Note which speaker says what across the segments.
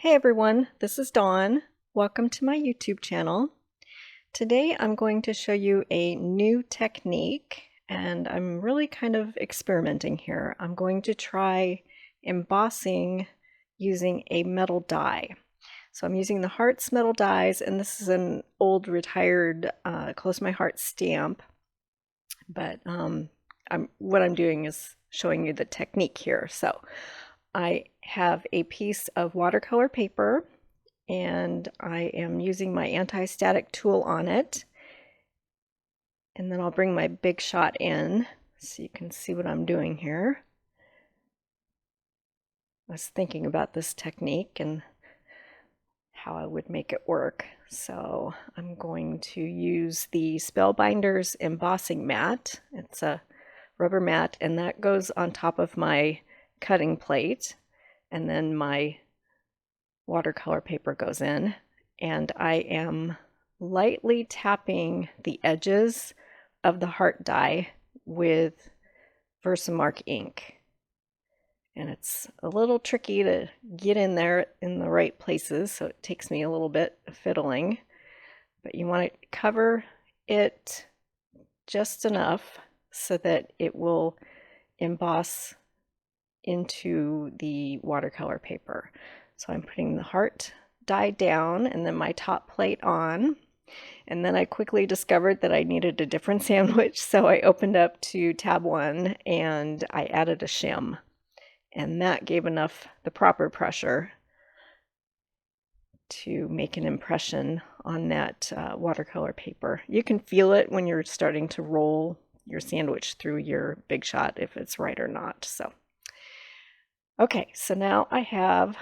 Speaker 1: Hey everyone, this is Dawn. Welcome to my YouTube channel. Today I'm going to show you a new technique and I'm really kind of experimenting here. I'm going to try embossing using a metal die. So I'm using the Hearts metal dies, and this is an old retired Close to My Heart stamp, but what I'm doing is showing you the technique here. So I have a piece of watercolor paper and I am using my anti-static tool on it, and then I'll bring my big shot in so you can see what I'm doing here. I was thinking about this technique and how I would make it work. So I'm going to use the Spellbinders embossing mat. It's a rubber mat, and that goes on top of my cutting plate, and then my watercolor paper goes in, and I am lightly tapping the edges of the heart die with Versamark ink. And it's a little tricky to get in there in the right places, so it takes me a little bit of fiddling. But you want to cover it just enough so that it will emboss into the watercolor paper. So I'm putting the heart die down and then my top plate on. And then I quickly discovered that I needed a different sandwich, so I opened up to tab 1 and I added a shim. And that gave the proper pressure to make an impression on that watercolor paper. You can feel it when you're starting to roll your sandwich through your Big Shot if it's right or not. So, okay, so now I have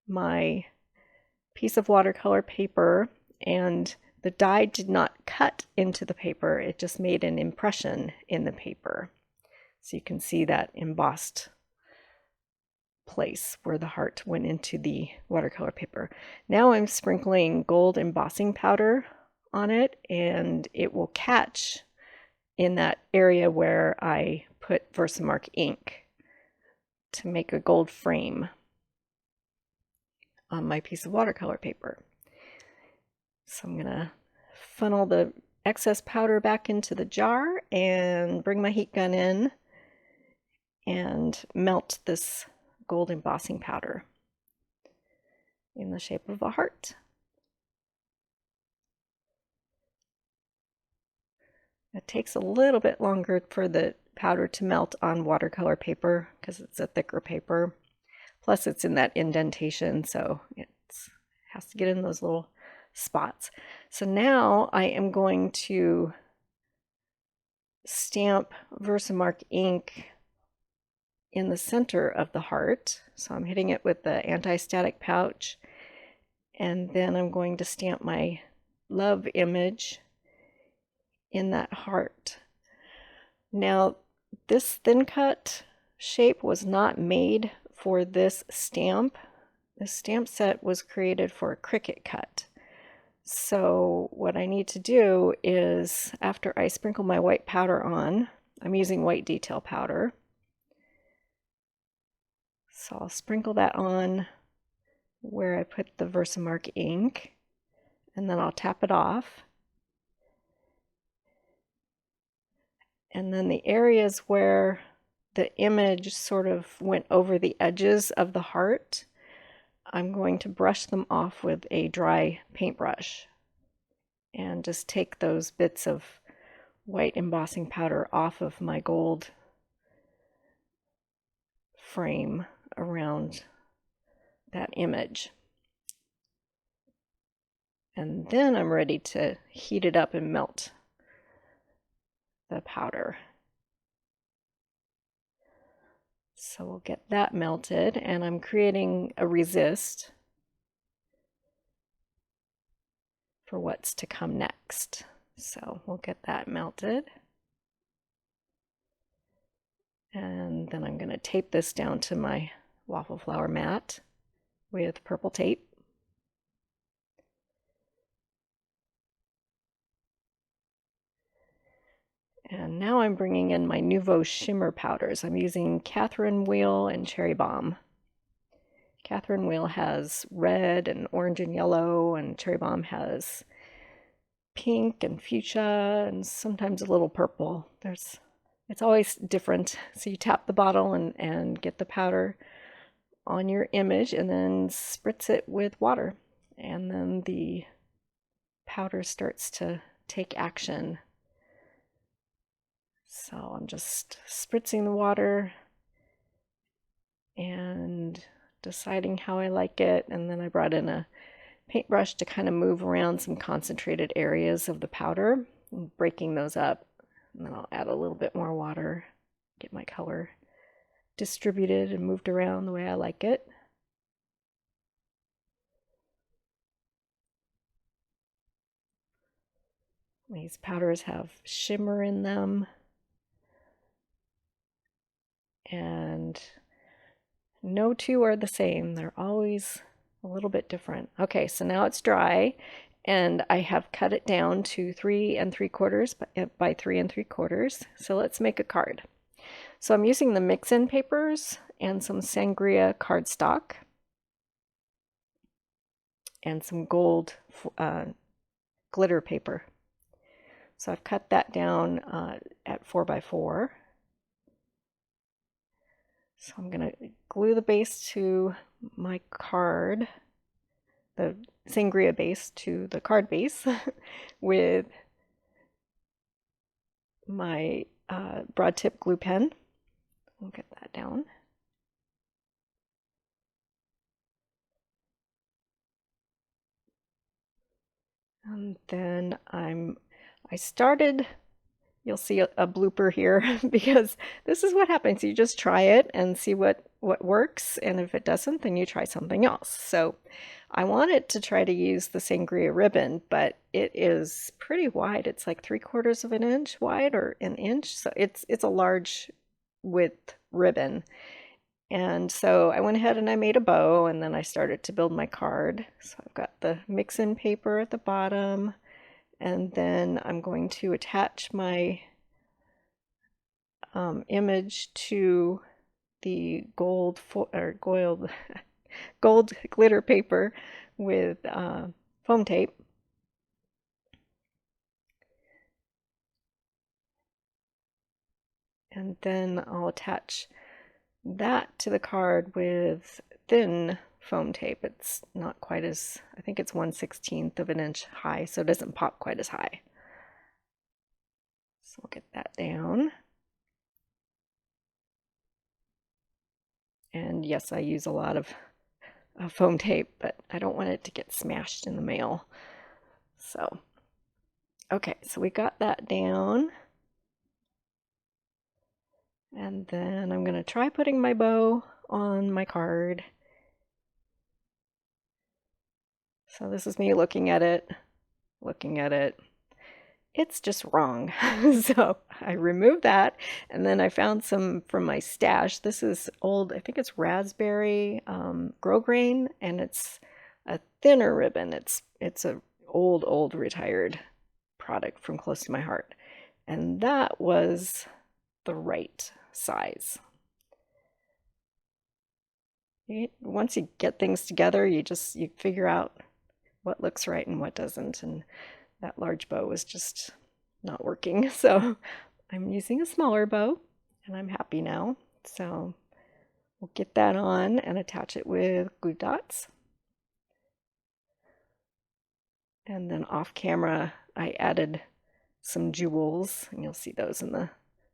Speaker 1: my piece of watercolor paper, and the die did not cut into the paper, it just made an impression in the paper. So you can see that embossed place where the heart went into the watercolor paper. Now I'm sprinkling gold embossing powder on it, and it will catch in that area where I put Versamark ink to make a gold frame on my piece of watercolor paper. So I'm going to funnel the excess powder back into the jar and bring my heat gun in and melt this gold embossing powder in the shape of a heart. It takes a little bit longer for the powder to melt on watercolor paper because it's a thicker paper. Plus it's in that indentation, so it has to get in those little spots. So now I am going to stamp Versamark ink in the center of the heart. So I'm hitting it with the anti-static pouch, and then I'm going to stamp my love image in that heart. Now, this thin cut shape was not made for this stamp. This stamp set was created for a cricket cut. So what I need to do is, after I sprinkle my white powder on, I'm using white detail powder. So I'll sprinkle that on where I put the Versamark ink, and then I'll tap it off. And then the areas where the image sort of went over the edges of the heart, I'm going to brush them off with a dry paintbrush and just take those bits of white embossing powder off of my gold frame around that image. And then I'm ready to heat it up and melt the powder. So we'll get that melted, and I'm creating a resist for what's to come next. So we'll get that melted. And then I'm going to tape this down to my waffle flower mat with purple tape. And now I'm bringing in my Nuvo Shimmer powders. I'm using Catherine Wheel and Cherry Bomb. Catherine Wheel has red and orange and yellow, and Cherry Bomb has pink and fuchsia and sometimes a little purple. It's always different. So you tap the bottle and get the powder on your image and then spritz it with water. And then the powder starts to take action. So I'm just spritzing the water and deciding how I like it. And then I brought in a paintbrush to kind of move around some concentrated areas of the powder, breaking those up. And then I'll add a little bit more water, get my color distributed and moved around the way I like it. These powders have shimmer in them, and no two are the same. They're always a little bit different. Okay, so now it's dry, and I have cut it down to 3 3/4 by 3 3/4. So let's make a card. So I'm using the mix-in papers and some sangria cardstock and some gold glitter paper. So I've cut that down at 4 by 4. So I'm going to glue the base to my card, the sangria base to the card base with my broad tip glue pen. I'll get that down. And then I started, you'll see a blooper here because this is what happens. You just try it and see what works, and if it doesn't, then you try something else. So I wanted to try to use the sangria ribbon, but it is pretty wide. It's like 3/4 of an inch wide or an inch. So it's a large width ribbon. And so I went ahead and I made a bow, and then I started to build my card. So I've got the mix-in paper at the bottom, and then I'm going to attach my image to the gold glitter paper with foam tape. And then I'll attach that to the card with thin foam tape. It's not quite as, I think it's 1/16 of an inch high, so it doesn't pop quite as high. So we'll get that down. And yes, I use a lot of foam tape, but I don't want it to get smashed in the mail. So, okay, so we got that down. And then I'm going to try putting my bow on my card. So this is me looking at it. It's just wrong. So I removed that, and then I found some from my stash. This is old, I think it's raspberry grosgrain, and it's a thinner ribbon. It's a old retired product from close to my heart. And that was the right size. Once you get things together, you figure out what looks right and what doesn't, and that large bow was just not working. So I'm using a smaller bow, and I'm happy now. So we'll get that on and attach it with glue dots. And then off camera, I added some jewels, and you'll see those in the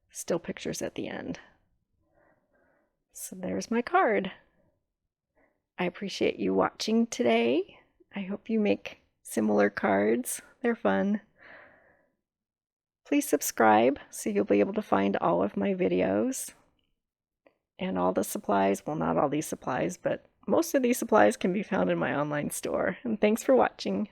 Speaker 1: still pictures at the end. So there's my card. I appreciate you watching today. I hope you make similar cards. They're fun. Please subscribe so you'll be able to find all of my videos and all the supplies. Well, not all these supplies, but most of these supplies can be found in my online store. And thanks for watching.